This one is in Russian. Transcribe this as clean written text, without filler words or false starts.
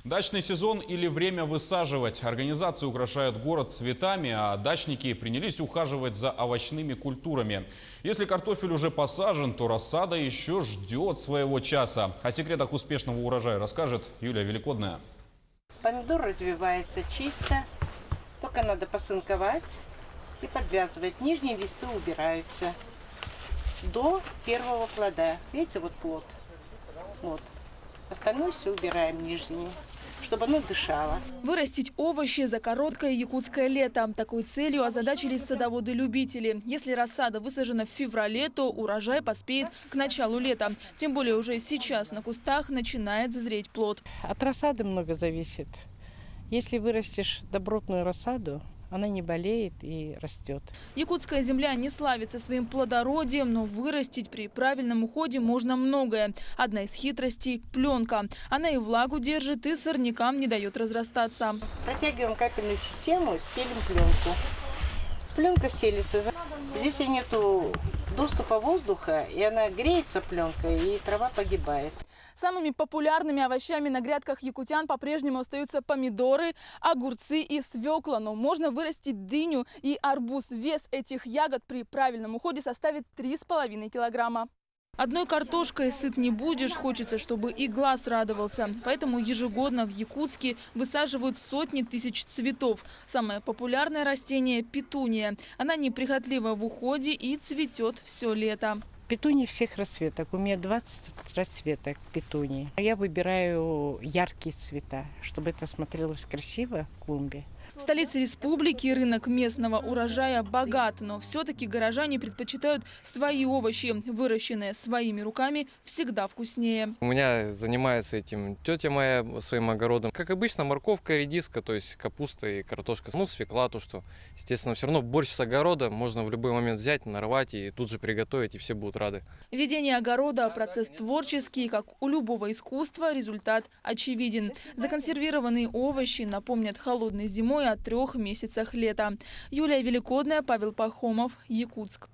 Дачный сезон или время высаживать. Организации украшают город цветами, а дачники принялись ухаживать за овощными культурами. Если картофель уже посажен, то рассада еще ждет своего часа. О секретах успешного урожая расскажет Юлия Великодная. Помидор развивается чисто, только надо посынковать и подвязывать. Нижние листы убираются до первого плода. Видите, вот плод. Вот. Остальное все убираем нижние, чтобы оно дышало. Вырастить овощи за короткое якутское лето. Такой целью озадачились садоводы-любители. Если рассада высажена в феврале, то урожай поспеет к началу лета. Тем более уже сейчас на кустах начинает зреть плод. От рассады много зависит. Если вырастешь добротную рассаду, она не болеет и растет. Якутская земля не славится своим плодородием, но вырастить при правильном уходе можно многое. Одна из хитростей – пленка. Она и влагу держит, и сорнякам не дает разрастаться. Протягиваем капельную систему, стелим пленку. Пленка стелится. Здесь нету доступа воздуха, и она греется пленкой, и трава погибает. Самыми популярными овощами на грядках якутян по-прежнему остаются помидоры, огурцы и свекла. Но можно вырастить дыню и арбуз. Вес этих ягод при правильном уходе составит 3,5 килограмма. Одной картошкой сыт не будешь, хочется, чтобы и глаз радовался. Поэтому ежегодно в Якутске высаживают сотни тысяч цветов. Самое популярное растение – петуния. Она неприхотлива в уходе и цветет все лето. Петунии всех расцветок. У меня 20 расцветок петунии. Я выбираю яркие цвета, чтобы это смотрелось красиво в клумбе. В столице республики рынок местного урожая богат, но все-таки горожане предпочитают свои овощи. Выращенные своими руками всегда вкуснее. У меня занимается этим тетя моя своим огородом. Как обычно, морковка, редиска, то есть капуста и картошка. Ну, свекла, то что, естественно, все равно борщ с огорода можно в любой момент взять, нарвать и тут же приготовить, и все будут рады. Ведение огорода – процесс творческий, как у любого искусства, результат очевиден. Законсервированные овощи напомнят холодной зимой о 3 месяцах лета. Юлия Великодная, Павел Пахомов, Якутск.